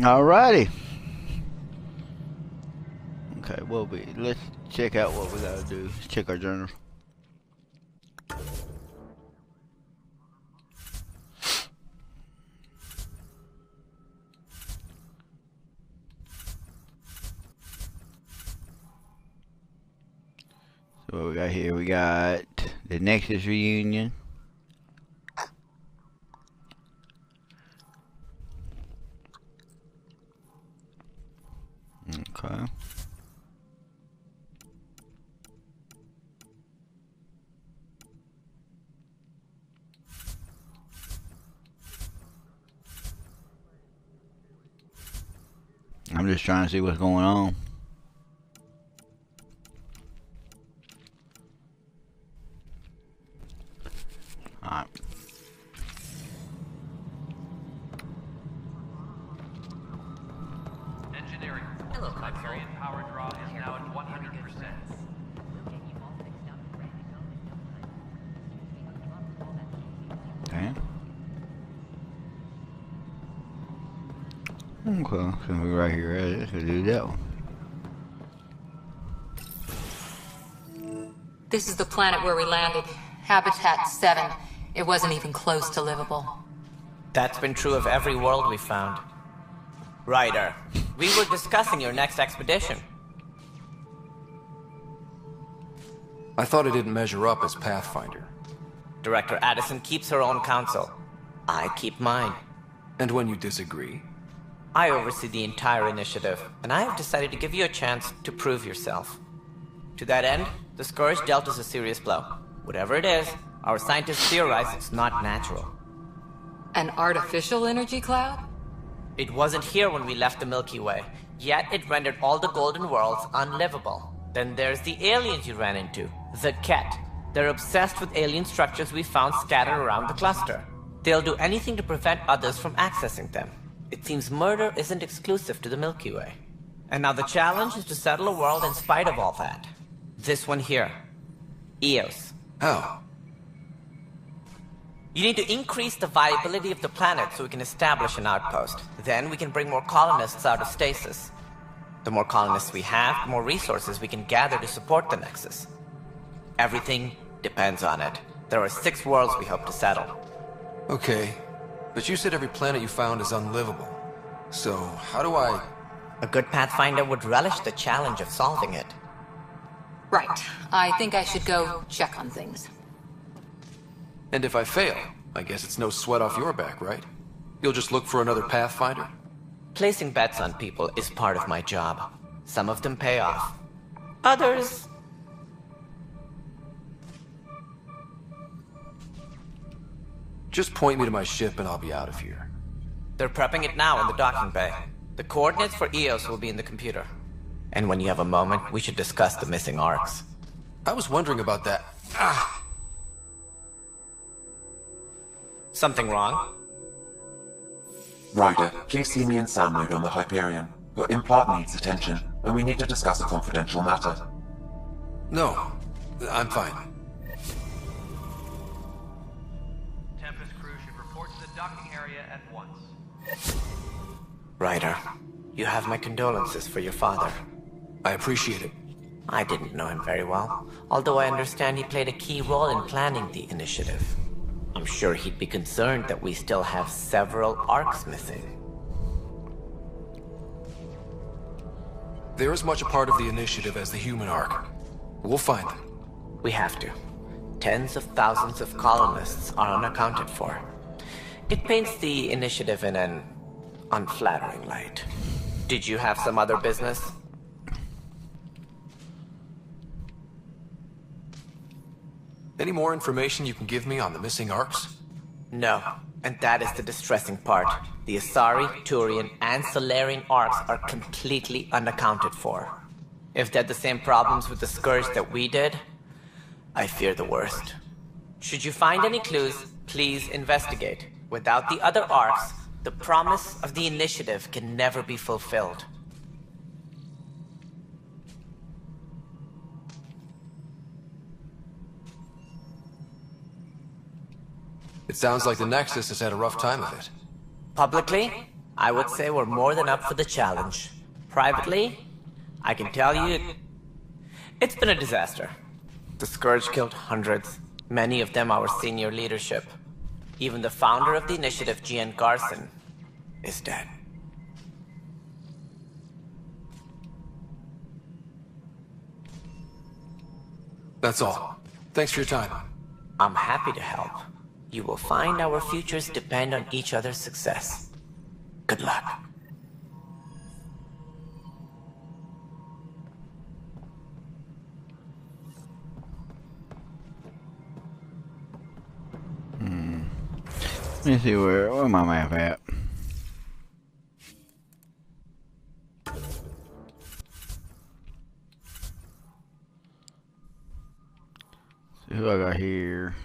Alrighty. Okay, let's check out what we gotta do. Let's check our journal. So what we got here? We got the Nexus reunion. Okay. I'm just trying to see what's going on. Alright. Engineering. Hello, Hyperion power draw is now at 100%. Okay. Okay, so we're right here at it, so do that one. This is the planet where we landed. Habitat 7. It wasn't even close to livable. That's been true of every world we found. Ryder, we were discussing your next expedition. I thought it didn't measure up as Pathfinder. Director Addison keeps her own counsel. I keep mine. And when you disagree? I oversee the entire initiative, and I have decided to give you a chance to prove yourself. To that end, the Scourge dealt us a serious blow. Whatever it is, our scientists theorize it's not natural. An artificial energy cloud? It wasn't here when we left the Milky Way, yet it rendered all the golden worlds unlivable. Then there's the aliens you ran into, the Ket. They're obsessed with alien structures we found scattered around the cluster. They'll do anything to prevent others from accessing them. It seems murder isn't exclusive to the Milky Way. And now the challenge is to settle a world in spite of all that. This one here. Eos. How? You need to increase the viability of the planet so we can establish an outpost. Then we can bring more colonists out of stasis. The more colonists we have, the more resources we can gather to support the Nexus. Everything depends on it. There are 6 worlds we hope to settle. Okay, but you said every planet you found is unlivable. So, how do I... A good Pathfinder would relish the challenge of solving it. Right. I think I should go check on things. And if I fail, I guess it's no sweat off your back, right? You'll just look for another Pathfinder? Placing bets on people is part of my job. Some of them pay off. Others... Just point me to my ship and I'll be out of here. They're prepping it now in the docking bay. The coordinates for Eos will be in the computer. And when you have a moment, we should discuss the missing arcs. I was wondering about that. Ah! Something wrong? Ryder, please see me in sound mode on the Hyperion. Your implant needs attention, and we need to discuss a confidential matter. No, I'm fine. Tempest crew should report to the docking area at once. Ryder, you have my condolences for your father. I appreciate it. I didn't know him very well, although I understand he played a key role in planning the initiative. I'm sure he'd be concerned that we still have several arcs missing. They're as much a part of the initiative as the human arc. We'll find them. We have to. Tens of thousands of colonists are unaccounted for. It paints the initiative in an unflattering light. Did you have some other business? Any more information you can give me on the missing arcs? No, and that is the distressing part. The Asari, Turian, and Solarian arcs are completely unaccounted for. If they had the same problems with the Scourge that we did, I fear the worst. Should you find any clues, please investigate. Without the other arcs, the promise of the initiative can never be fulfilled. It sounds like the Nexus has had a rough time of it. Publicly, I would say we're more than up for the challenge. Privately, I can tell you, it's been a disaster. The Scourge killed hundreds, many of them our senior leadership. Even the founder of the initiative, Gian Garson, is dead. That's all. Thanks for your time. I'm happy to help. You will find our futures depend on each other's success. Good luck. Let me see where my map at. See who I got here.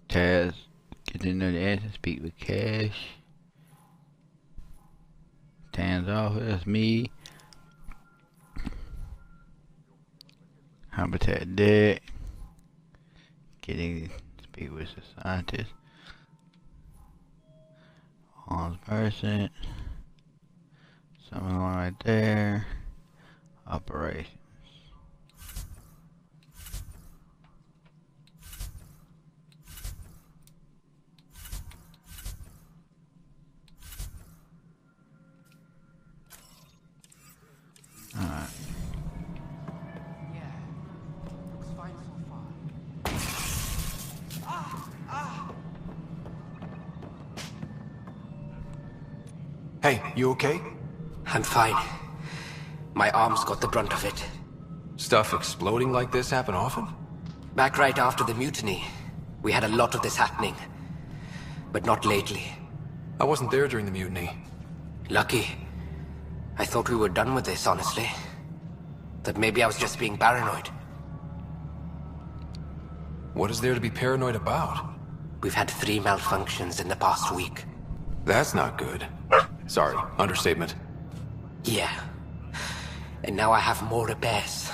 Taz, get to know the answer, speak with Cash. Tan's off, that's me. Habitat deck. Getting speak with the scientist. On person. Someone right there. Operations. Alright. Hey, you okay? I'm fine. My arms got the brunt of it. Stuff exploding like this happen often? Back right after the mutiny, we had a lot of this happening. But not lately. I wasn't there during the mutiny. Lucky. I thought we were done with this, honestly. That maybe I was just being paranoid. What is there to be paranoid about? We've had 3 malfunctions in the past week. That's not good. Sorry, understatement. Yeah. And now I have more repairs.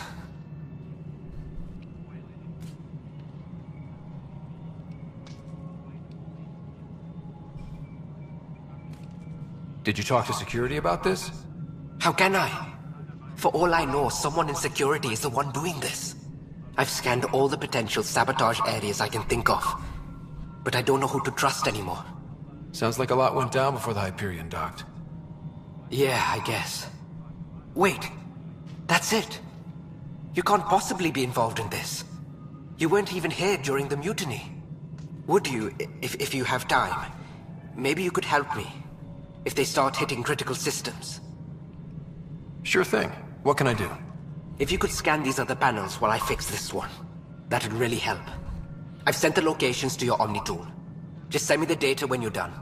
Did you talk to security about this? How can I? For all I know, someone in security is the one doing this. I've scanned all the potential sabotage areas I can think of. But I don't know who to trust anymore. Sounds like a lot went down before the Hyperion docked. Yeah, I guess. Wait. That's it. You can't possibly be involved in this. You weren't even here during the mutiny. Would you, if you have time? Maybe you could help me. If they start hitting critical systems. Sure thing. What can I do? If you could scan these other panels while I fix this one, that'd really help. I've sent the locations to your Omni tool. Just send me the data when you're done.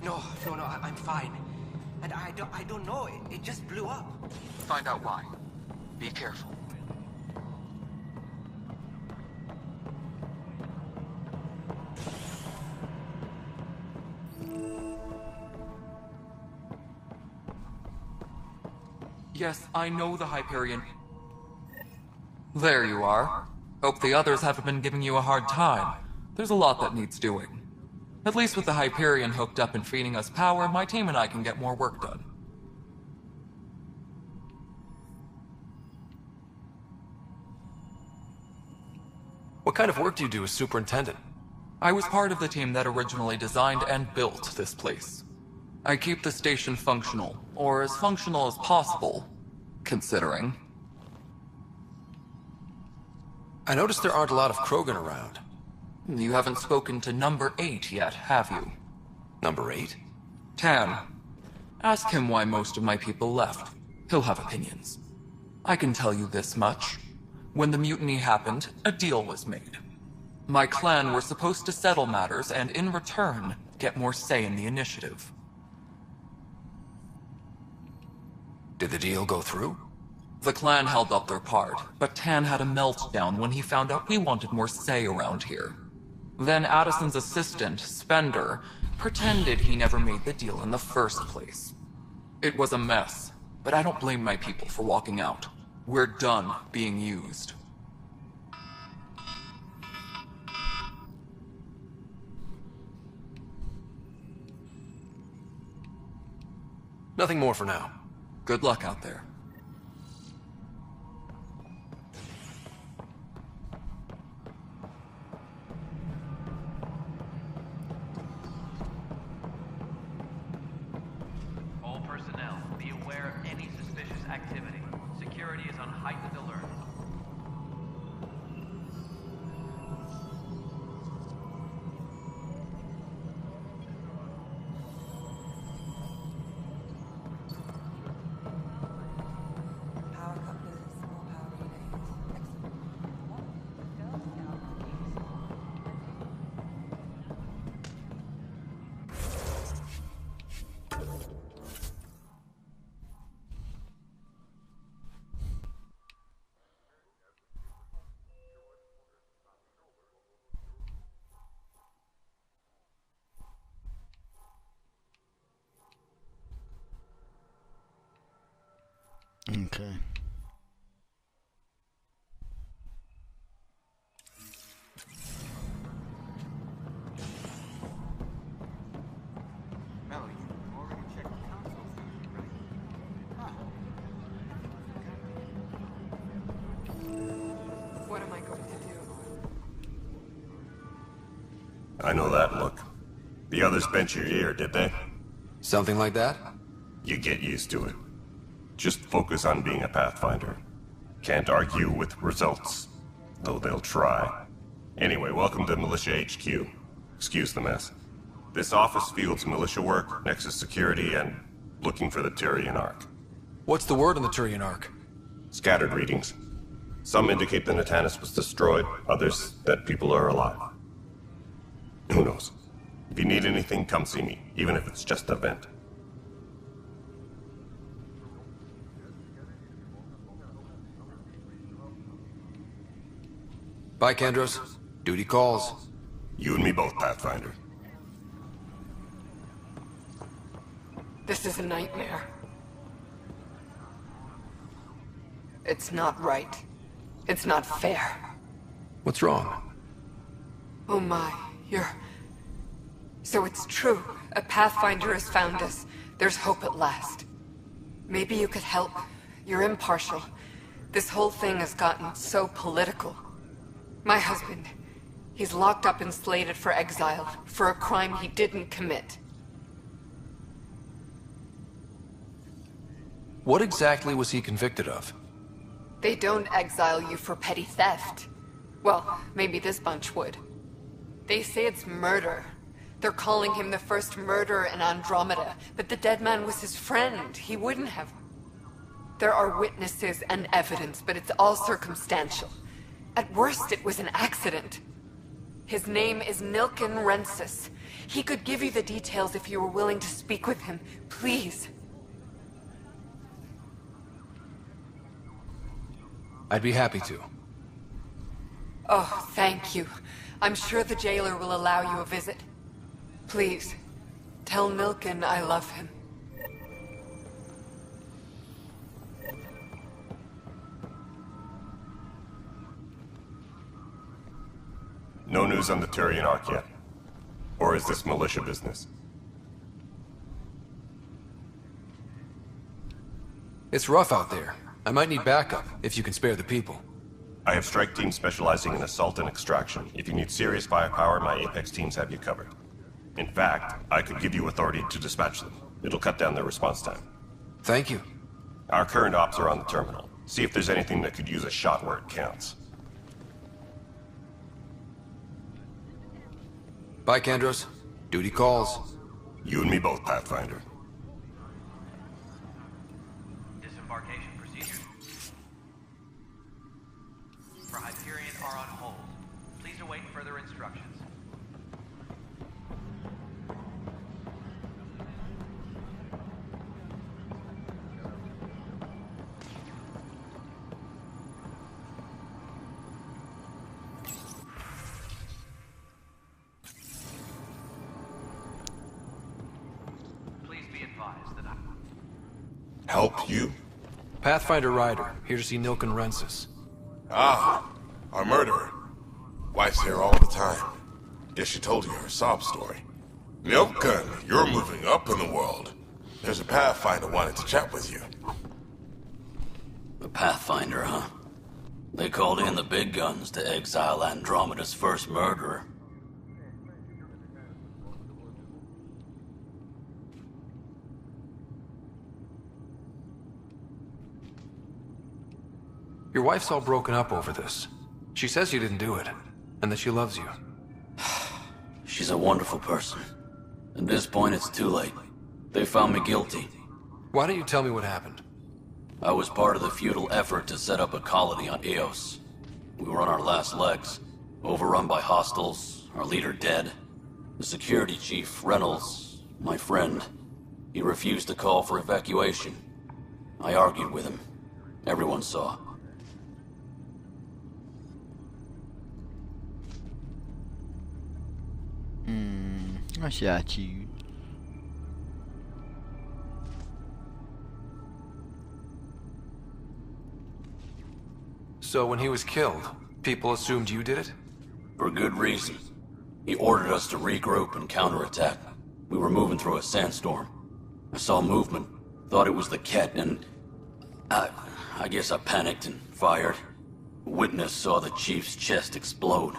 No, I'm fine. And I don't know, it just blew up. Find out why. Be careful. Yes, I know the Hyperion. There you are. Hope the others haven't been giving you a hard time. There's a lot that needs doing. At least with the Hyperion hooked up and feeding us power, my team and I can get more work done. What kind of work do you do as superintendent? I was part of the team that originally designed and built this place. I keep the station functional, or as functional as possible, considering. I noticed there aren't a lot of Krogan around. You haven't spoken to number 8 yet, have you? Number 8? Tan. Ask him why most of my people left. He'll have opinions. I can tell you this much. When the mutiny happened, a deal was made. My clan were supposed to settle matters and, in return, get more say in the initiative. Did the deal go through? The clan held up their part, but Tan had a meltdown when he found out we wanted more say around here. Then Addison's assistant, Spender, pretended he never made the deal in the first place. It was a mess, but I don't blame my people for walking out. We're done being used. Nothing more for now. Good luck out there. All personnel, be aware of any suspicious activity. Security is on heightened alert. Okay. What am I going to do? I know that look. The others bent your ear, did they? Something like that? You get used to it. Just focus on being a Pathfinder. Can't argue with results, though they'll try. Anyway, welcome to Militia HQ. Excuse the mess. This office fields militia work, Nexus security, and looking for the Turian Ark. What's the word on the Turian Ark? Scattered readings. Some indicate the Natanus was destroyed, others that people are alive. Who knows? If you need anything, come see me, even if it's just a vent. Bye, Kandros. Duty calls. You and me both, Pathfinder. This is a nightmare. It's not right. It's not fair. What's wrong? Oh my, you're... So it's true. A Pathfinder has found us. There's hope at last. Maybe you could help. You're impartial. This whole thing has gotten so political. My husband, he's locked up and slated for exile for a crime he didn't commit. What exactly was he convicted of? They don't exile you for petty theft. Well, maybe this bunch would. They say it's murder. They're calling him the first murderer in Andromeda, but the dead man was his friend. He wouldn't have. There are witnesses and evidence, but it's all circumstantial. At worst, it was an accident. His name is Nilken Rensis. He could give you the details if you were willing to speak with him. Please. I'd be happy to. Oh, thank you. I'm sure the jailer will allow you a visit. Please, tell Nilken I love him. No news on the Turian Ark yet? Or is this militia business? It's rough out there. I might need backup, if you can spare the people. I have strike teams specializing in assault and extraction. If you need serious firepower, my Apex teams have you covered. In fact, I could give you authority to dispatch them. It'll cut down their response time. Thank you. Our current ops are on the terminal. See if there's anything that could use a shot where it counts. Bye, Kandros. Duty calls. You and me both, Pathfinder. Disembarkation procedures for Hyperion are on hold. Please await further instructions. Please be advised that Help you? Pathfinder Ryder, here to see Nilken Rensis. Ah, our murderer. Wife's here all the time. Guess she told you her sob story. Nilken, you're moving up in the world. There's a Pathfinder wanting to chat with you. The Pathfinder, huh? They called in the big guns to exile Andromeda's first murderer. Your wife's all broken up over this. She says you didn't do it, and that she loves you. She's a wonderful person. At this point, it's too late. They found me guilty. Why don't you tell me what happened? I was part of the futile effort to set up a colony on Eos. We were on our last legs, overrun by hostiles, our leader dead. The security chief, Reynolds, my friend, he refused to call for evacuation. I argued with him. Everyone saw. What's your attitude? So when he was killed, people assumed you did it? For good reason. He ordered us to regroup and counterattack. We were moving through a sandstorm. I saw movement, thought it was the Ket, and I guess I panicked and fired. A witness saw the chief's chest explode.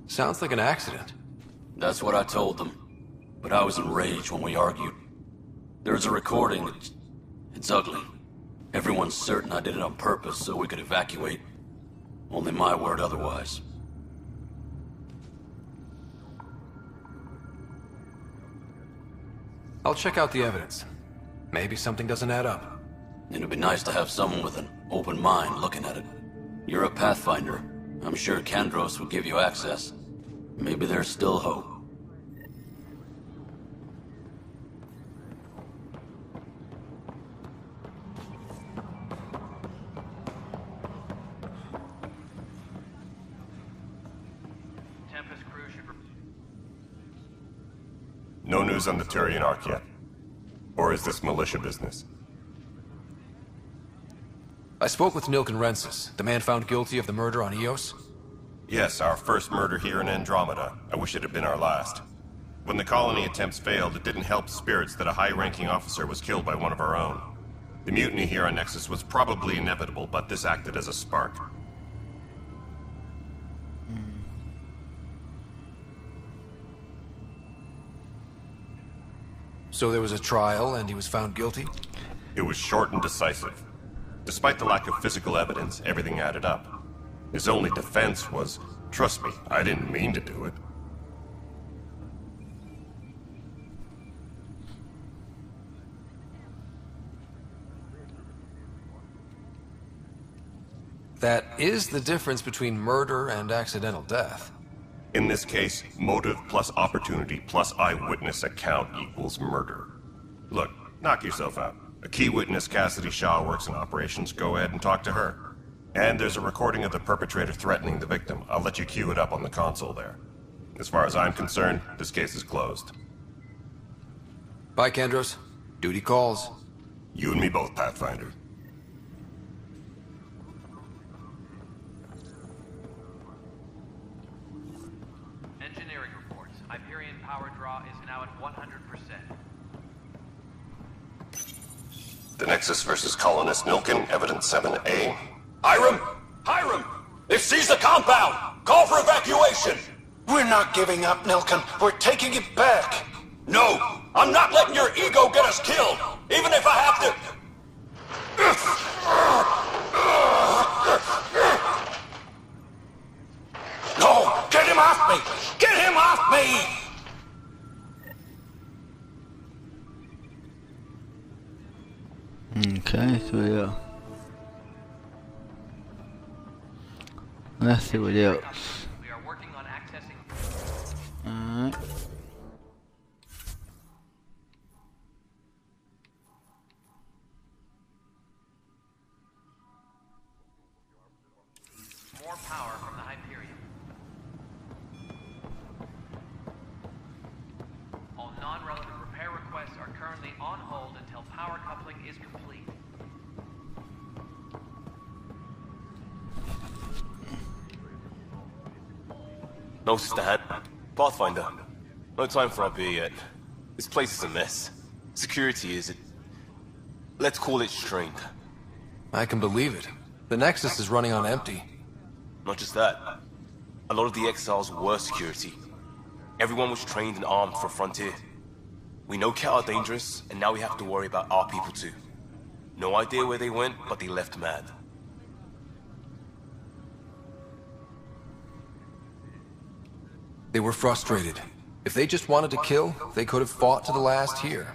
Sounds like an accident. That's what I told them. But I was enraged when we argued. There's a recording. It's ugly. Everyone's certain I did it on purpose so we could evacuate. Only my word otherwise. I'll check out the evidence. Maybe something doesn't add up. It'd be nice to have someone with an open mind looking at it. You're a Pathfinder. I'm sure Kandros would give you access. Maybe there's still hope. Tempest crew should... No news on the Turian Ark yet. Or is this militia business? I spoke with Nilk and Rensis, the man found guilty of the murder on Eos. Yes, our first murder here in Andromeda. I wish it had been our last. When the colony attempts failed, it didn't help spirits that a high-ranking officer was killed by one of our own. The mutiny here on Nexus was probably inevitable, but this acted as a spark. So there was a trial, and he was found guilty? It was short and decisive. Despite the lack of physical evidence, everything added up. His only defense was, trust me, I didn't mean to do it. That is the difference between murder and accidental death. In this case, motive plus opportunity plus eyewitness account equals murder. Look, knock yourself out. A key witness, Cassidy Shaw, works in operations. Go ahead and talk to her. And there's a recording of the perpetrator threatening the victim. I'll let you cue it up on the console there. As far as I'm concerned, this case is closed. Bye, Kandros. Duty calls. You and me both, Pathfinder. Engineering reports. Hyperion power draw is now at 100%. The Nexus versus Colonist Nilkin, Evidence 7A. Hiram! Hiram! They've seized the compound! Call for evacuation! We're not giving up, Nilkin. We're taking it back. No! I'm not letting your ego get us killed! Even if I have to... No! Get him off me! Get him off me! Okay, so yeah. Let's see what else. We are working on accessing... Alright. more power from the Hyperion. All non-relevant repair requests are currently on hold until power coupling is complete. No, Sister Han. Pathfinder. No time for our beer yet. This place is a mess. Security is... let's call it strained. I can believe it. The Nexus is running on empty. Not just that. A lot of the exiles were security. Everyone was trained and armed for Frontier. We know Ket are dangerous, and now we have to worry about our people too. No idea where they went, but they left mad. They were frustrated. If they just wanted to kill, they could have fought to the last here.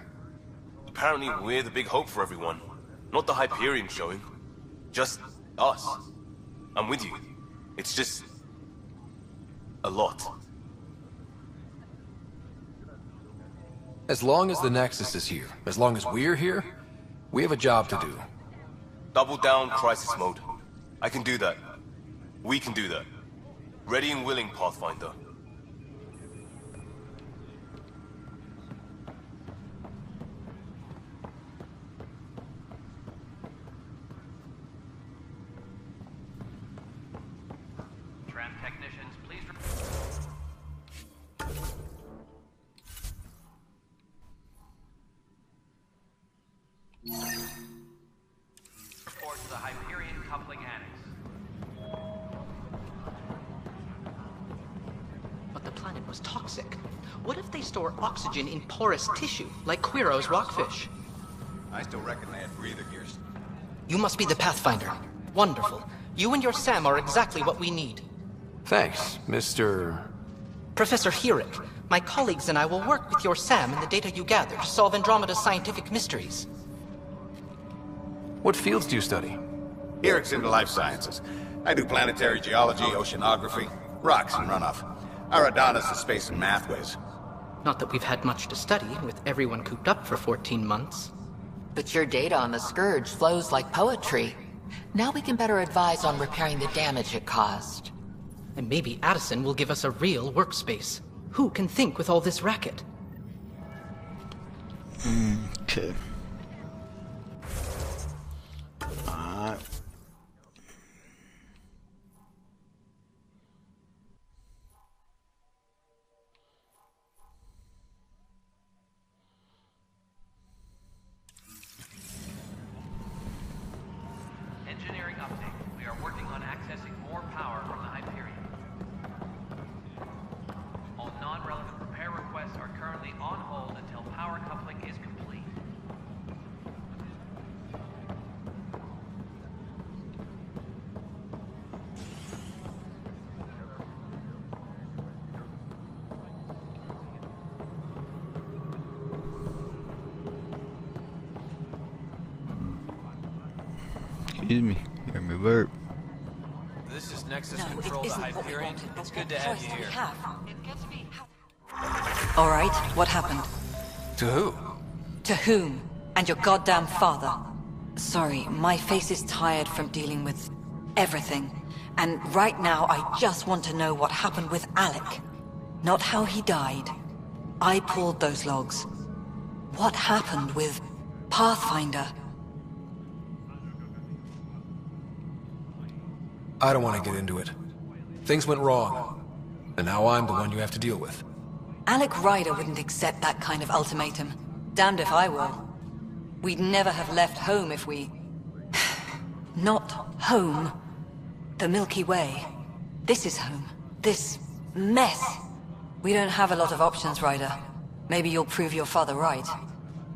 Apparently we're the big hope for everyone. Not the Hyperion showing. Just us. I'm with you. It's just... a lot. As long as the Nexus is here, as long as we're here, we have a job to do. Double down crisis mode. I can do that. We can do that. Ready and willing, Pathfinder. Tram technicians, please... report to the Hyperion coupling annex. But the planet was toxic. What if they store oxygen in porous tissue, like Quiro's rockfish? I still reckon they had breather gears. You must be the Pathfinder. Wonderful. You and your Sam are exactly what we need. Thanks, Mr... Professor Herrick, my colleagues and I will work with your Sam and the data you gather to solve Andromeda's scientific mysteries. What fields do you study? Herrick's into life sciences. I do planetary geology, oceanography, rocks and runoff. Adonis is space and math whiz. Not that we've had much to study, with everyone cooped up for 14 months. But your data on the Scourge flows like poetry. Now we can better advise on repairing the damage it caused. And maybe Addison will give us a real workspace. Who can think with all this racket? Okay. Alright. Engineering update. We are working on accessing more power from the Hyperion. All non-relevant repair requests are currently on hold until power coupling is complete. Excuse me. Hear me burp. This is Nexus Control, the Hyperion. It's good to have you here. All right, what happened? To who? To whom? And your goddamn father. Sorry, my face is tired from dealing with everything. And right now, I just want to know what happened with Alec. Not how he died. I pulled those logs. What happened with Pathfinder? I don't want to get into it. Things went wrong. And now I'm the one you have to deal with. Alec Ryder wouldn't accept that kind of ultimatum. Damned if I will. We'd never have left home if we... Not home. The Milky Way. This is home. This mess. We don't have a lot of options, Ryder. Maybe you'll prove your father right.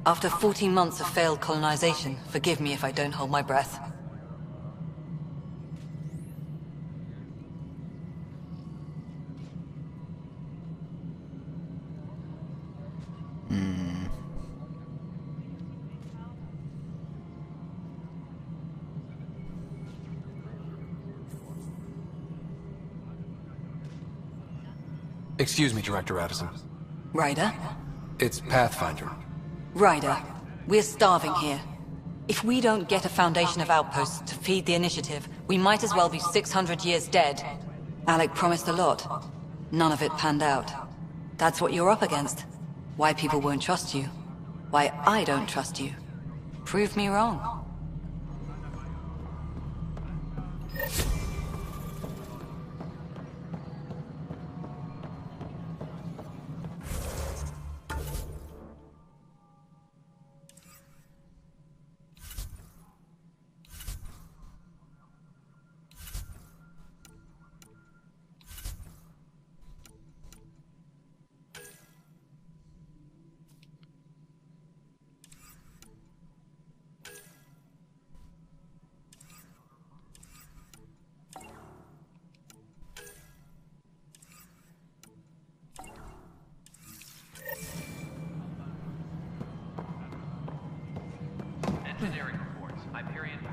After 14 months of failed colonization, forgive me if I don't hold my breath. Excuse me, Director Addison. Ryder? It's Pathfinder. Ryder, we're starving here. If we don't get a foundation of outposts to feed the initiative, we might as well be 600 years dead. Alec promised a lot. None of it panned out. That's what you're up against. Why people won't trust you. Why I don't trust you. Prove me wrong.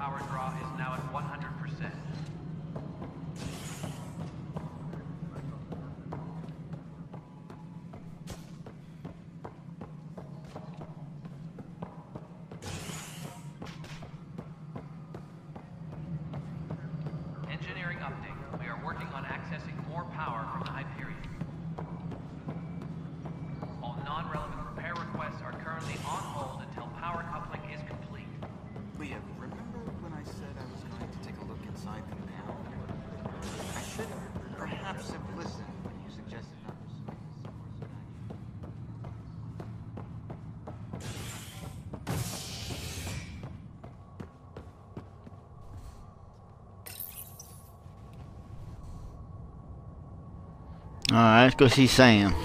power draw is now at 100%. Engineering update. We are working on accessing more power from the Hyperion. All non-relevant repair requests are currently on hold until power coupling is complete. Leah, remember when I said I was going to take a look inside the panel? I should perhaps have listened when you suggested numbers. Alright, let's go see Sam.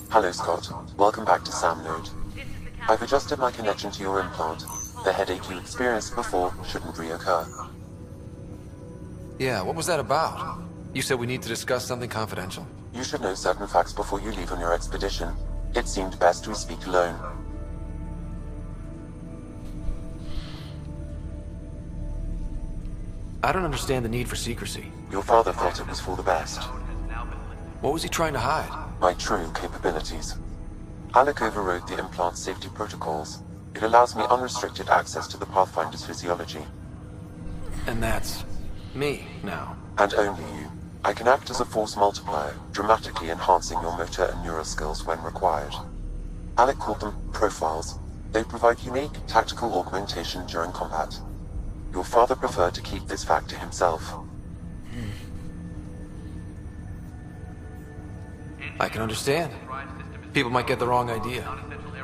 Hello, Scott. Welcome back to Sam Node. I've adjusted my connection to your implant. The headache you experienced before shouldn't reoccur. Yeah, what was that about? You said we need to discuss something confidential. You should know certain facts before you leave on your expedition. It seemed best we speak alone. I don't understand the need for secrecy. Your father thought it was for the best. What was he trying to hide? My true capabilities. Alec overrode the implant safety protocols. It allows me unrestricted access to the Pathfinder's physiology. And that's me now. And only you. I can act as a force multiplier, dramatically enhancing your motor and neural skills when required. Alec called them profiles. They provide unique tactical augmentation during combat. Your father preferred to keep this fact to himself. I can understand. People might get the wrong idea.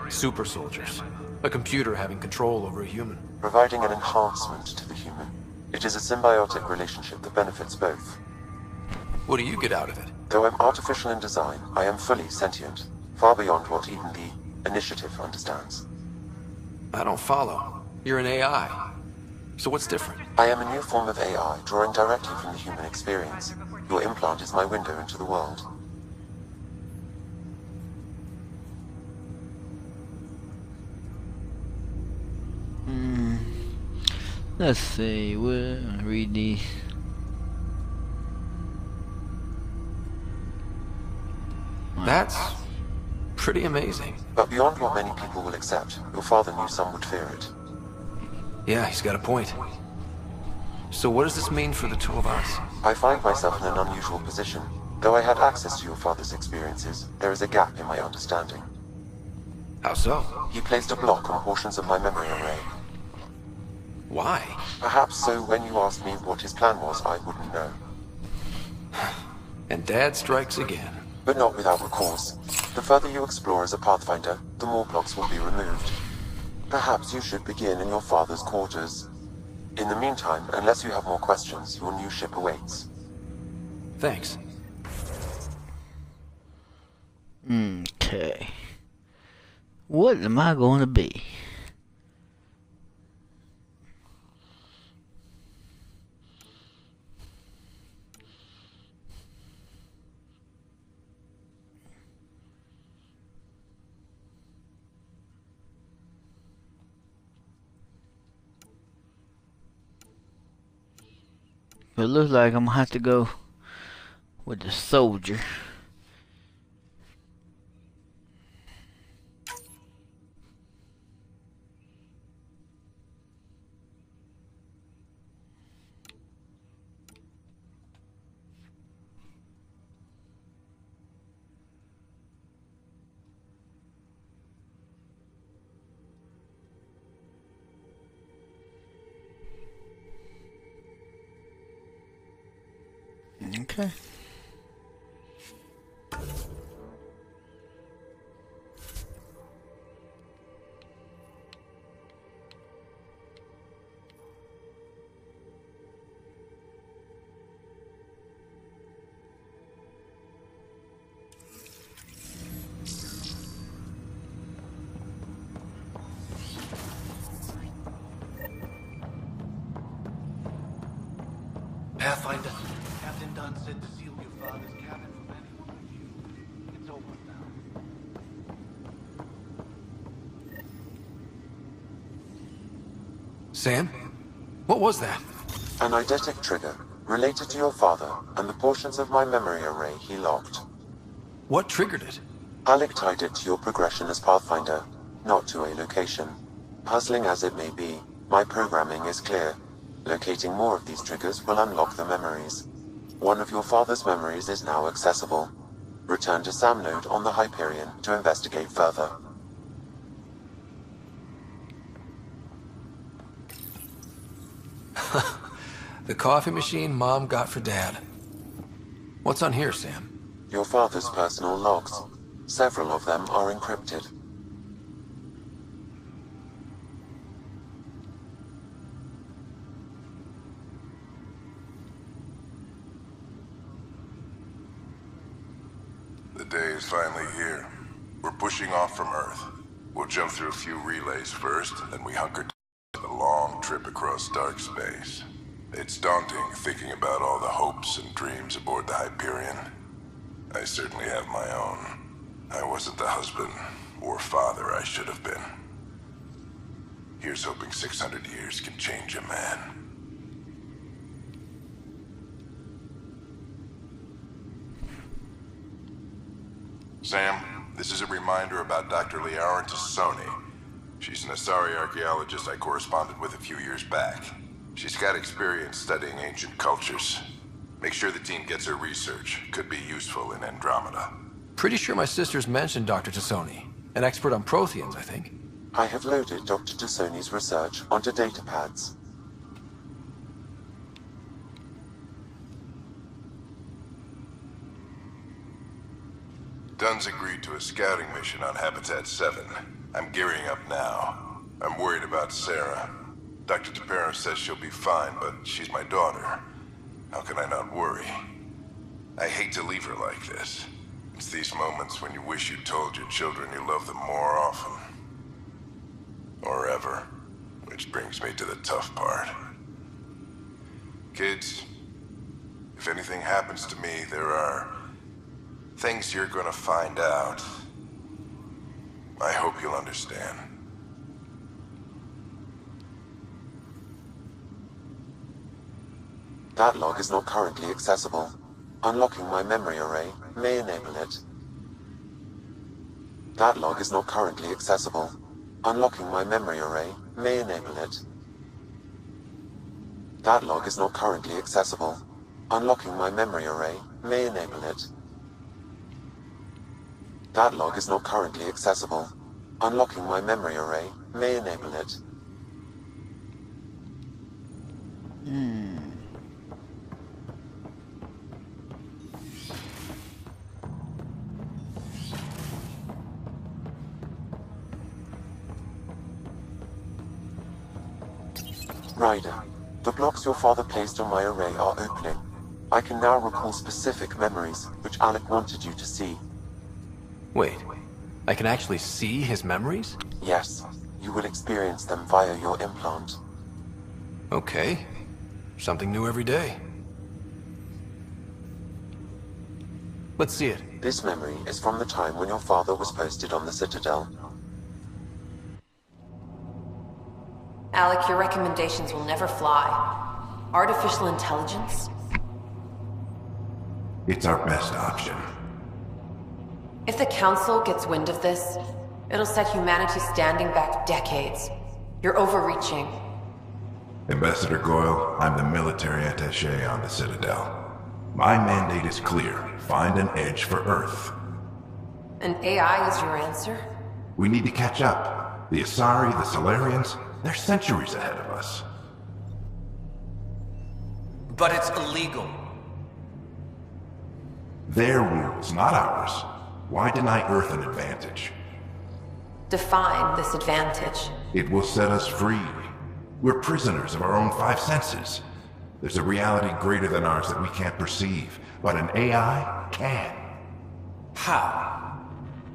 Super soldiers. A computer having control over a human. Providing an enhancement to the human. It is a symbiotic relationship that benefits both. What do you get out of it? Though I'm artificial in design, I am fully sentient. Far beyond what even the Initiative understands. I don't follow. You're an AI. So what's different? I am a new form of AI, drawing directly from the human experience. Your implant is my window into the world. Let's see, we'll read these. That's pretty amazing. But beyond what many people will accept, your father knew some would fear it. Yeah, he's got a point. So what does this mean for the two of us? I find myself in an unusual position. Though I had access to your father's experiences, there is a gap in my understanding. How so? He placed a block on portions of my memory array. Why? Perhaps so when you asked me what his plan was, I wouldn't know. And Dad strikes again. But not without recourse. The further you explore as a Pathfinder, the more blocks will be removed. Perhaps you should begin in your father's quarters. In the meantime, unless you have more questions, your new ship awaits. Thanks. Okay. What am I going to be? It looks like I'm gonna have to go with the soldier. Okay. Pathfinder. Captain Dunn said to seal your father's cabin from anyone but you. It's over now. Sam? What was that? An eidetic trigger, related to your father, and the portions of my memory array he locked. What triggered it? Alec tied it to your progression as Pathfinder, not to a location. Puzzling as it may be, my programming is clear. Locating more of these triggers will unlock the memories. One of your father's memories is now accessible. Return to Sam Node on the Hyperion to investigate further. The coffee machine Mom got for Dad. What's on here, Sam? Your father's personal logs. Several of them are encrypted. The day is finally here. We're pushing off from Earth. We'll jump through a few relays first, and then we hunker down for the long trip across dark space. It's daunting thinking about all the hopes and dreams aboard the Hyperion. I certainly have my own. I wasn't the husband or father I should have been. Here's hoping 600 years can change a man. Sam, this is a reminder about Dr. Liara Tassoni. She's an Asari archaeologist I corresponded with a few years back. She's got experience studying ancient cultures. Make sure the team gets her research. Could be useful in Andromeda. Pretty sure my sisters mentioned Dr. Tassoni. An expert on Protheans, I think. I have loaded Dr. Tassoni's research onto datapads. Dunn's agreed to a scouting mission on Habitat 7. I'm gearing up now. I'm worried about Sarah. Dr. Tapero says she'll be fine, but she's my daughter. How can I not worry? I hate to leave her like this. It's these moments when you wish you told your children you love them more often. Or ever. Which brings me to the tough part. Kids, if anything happens to me, there are things you're gonna find out. I hope you'll understand. That log is not currently accessible. Unlocking my memory array may enable it. That log is not currently accessible. Unlocking my memory array may enable it. That log is not currently accessible. Unlocking my memory array may enable it. That log is not currently accessible. Unlocking my memory array may enable it. Ryder, the blocks your father placed on my array are opening. I can now recall specific memories, which Alec wanted you to see. Wait, I can actually see his memories? Yes, you will experience them via your implant. Okay. Something new every day. Let's see it. This memory is from the time when your father was posted on the Citadel. Alec, your recommendations will never fly. Artificial intelligence? It's our best option. If the Council gets wind of this, it'll set humanity standing back decades. You're overreaching. Ambassador Goyle, I'm the military attaché on the Citadel. My mandate is clear. Find an edge for Earth. And AI is your answer? We need to catch up. The Asari, the Solarians, they're centuries ahead of us. But it's illegal. Their rules, not ours. Why deny Earth an advantage? Define this advantage. It will set us free. We're prisoners of our own five senses. There's a reality greater than ours that we can't perceive, but an AI can. How?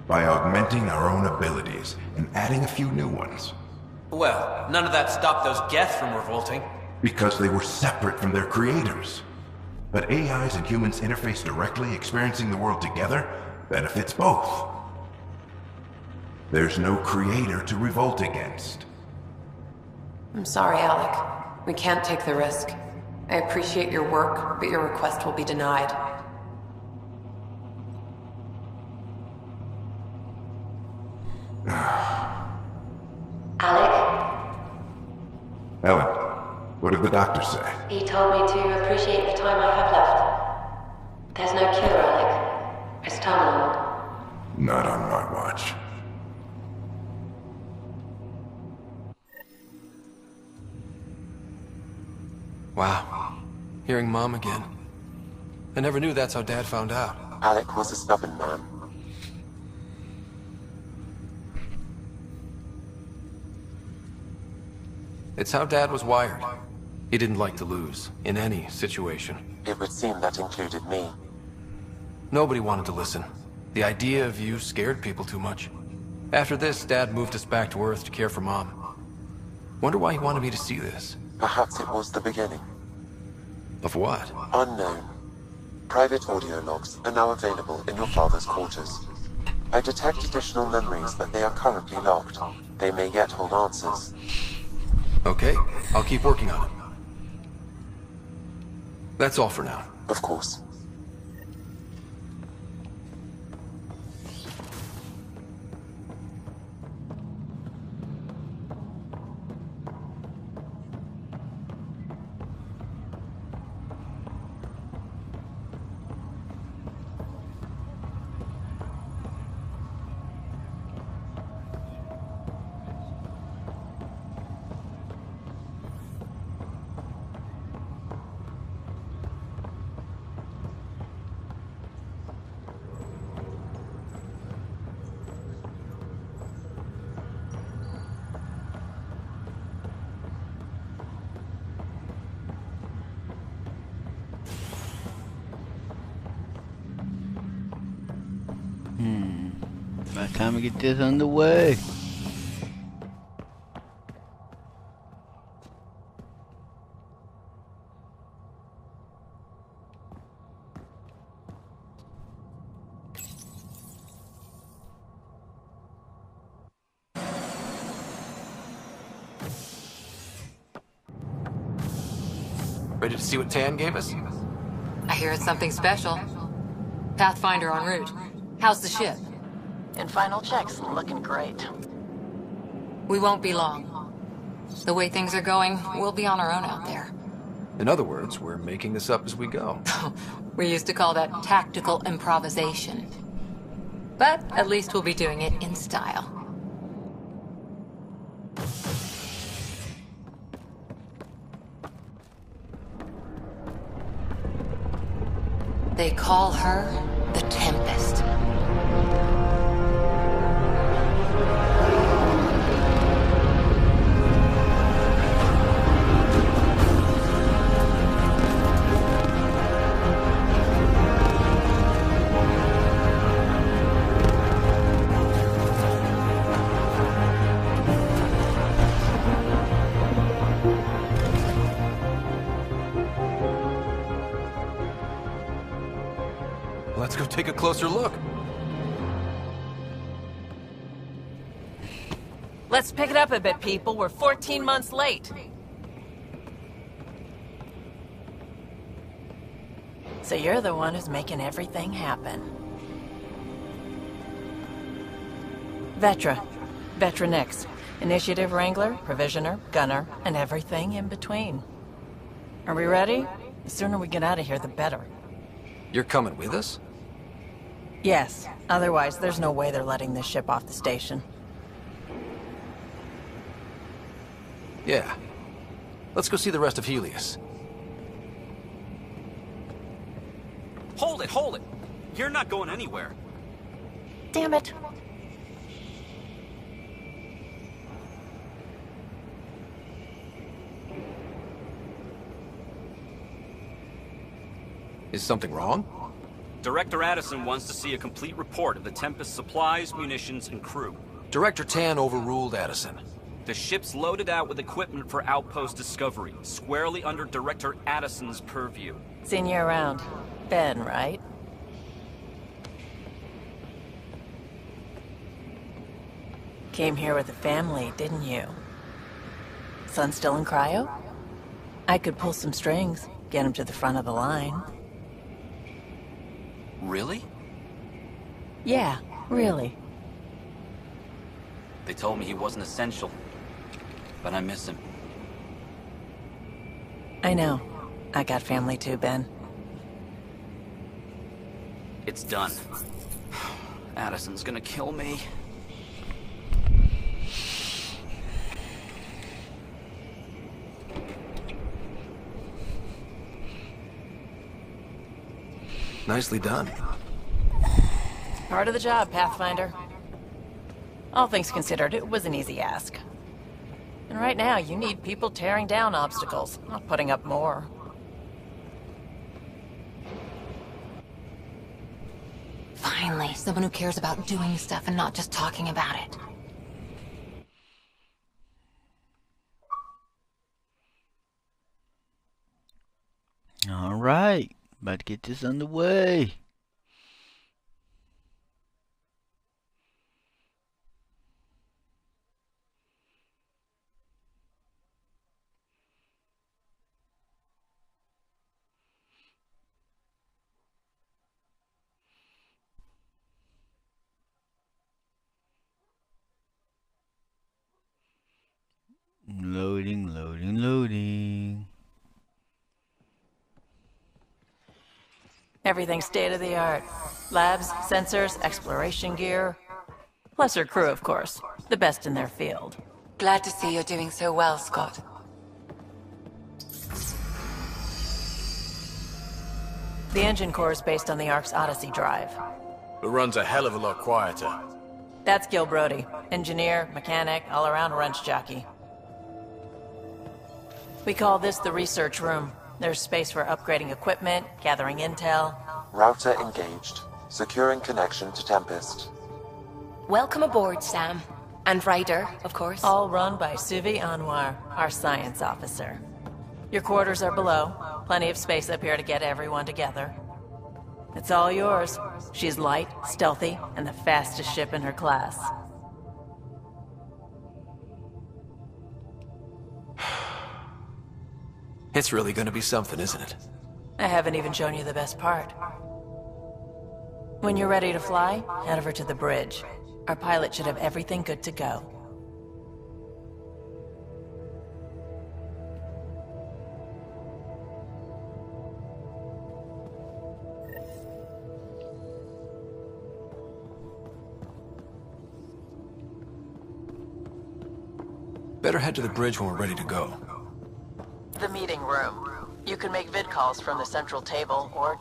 By augmenting our own abilities and adding a few new ones. Well, none of that stopped those Geth from revolting. Because they were separate from their creators. But AIs and humans interface directly, experiencing the world together, benefits both. There's no creator to revolt against. I'm sorry, Alec. We can't take the risk. I appreciate your work, but your request will be denied. Alec? Ellen, what did the doctor say? He told me to appreciate the time I have left. There's no cure, Alec. It's terminal. Not on my watch. Wow. Hearing Mom again. I never knew that's how Dad found out. Alec was a stubborn man. It's how Dad was wired. He didn't like to lose, in any situation. It would seem that included me. Nobody wanted to listen. The idea of you scared people too much. After this, Dad moved us back to Earth to care for Mom. Wonder why he wanted me to see this. Perhaps it was the beginning. Of what? Unknown. Private audio logs are now available in your father's quarters. I detect additional memories, but they are currently locked. They may yet hold answers. Okay, I'll keep working on it. That's all for now. Of course. About time to get this underway. Ready to see what Tan gave us? I hear it's something special. Pathfinder en route. How's the ship? In final checks, looking great. We won't be long. The way things are going, we'll be on our own out there. In other words, we're making this up as we go. We used to call that tactical improvisation. But at least we'll be doing it in style. They call her the Tempest. Let's go take a closer look. Let's pick it up a bit, people. We're 14 months late. So you're the one who's making everything happen. Vetra. Vetra Nix. Initiative Wrangler, Provisioner, Gunner, and everything in between. Are we ready? The sooner we get out of here, the better. You're coming with us? Yes. Otherwise, there's no way they're letting this ship off the station. Yeah. Let's go see the rest of Helios. Hold it, hold it! You're not going anywhere. Damn it. Is something wrong? Director Addison wants to see a complete report of the Tempest's supplies, munitions, and crew. Director Tan overruled Addison. The ship's loaded out with equipment for outpost discovery, squarely under Director Addison's purview. Seen you around. Ben, right? Came here with a family, didn't you? Son still in cryo? I could pull some strings, get him to the front of the line. Really? Yeah, really. They told me he wasn't essential, but I miss him. I know. I got family too, Ben. It's done. Addison's gonna kill me. Nicely done. Part of the job, Pathfinder. All things considered, it was an easy ask. And right now, you need people tearing down obstacles, not putting up more. Finally, someone who cares about doing stuff and not just talking about it. All right, about to get this underway. Loading, loading, loading. Everything's state-of-the-art. Labs, sensors, exploration gear. Plus her crew, of course. The best in their field. Glad to see you're doing so well, Scott. The engine core is based on the Ark's Odyssey drive. It runs a hell of a lot quieter. That's Gil Brody. Engineer, mechanic, all-around wrench jockey. We call this the research room. There's space for upgrading equipment, gathering intel. Router engaged. Securing connection to Tempest. Welcome aboard, Sam. And Ryder, of course. All run by Suvi Anwar, our science officer. Your quarters are below. Plenty of space up here to get everyone together. It's all yours. She's light, stealthy, and the fastest ship in her class. It's really gonna be something, isn't it? I haven't even shown you the best part. When you're ready to fly, head over to the bridge. Our pilot should have everything good to go. Better head to the bridge when we're ready to go. The meeting room. You can make vid calls from the central table or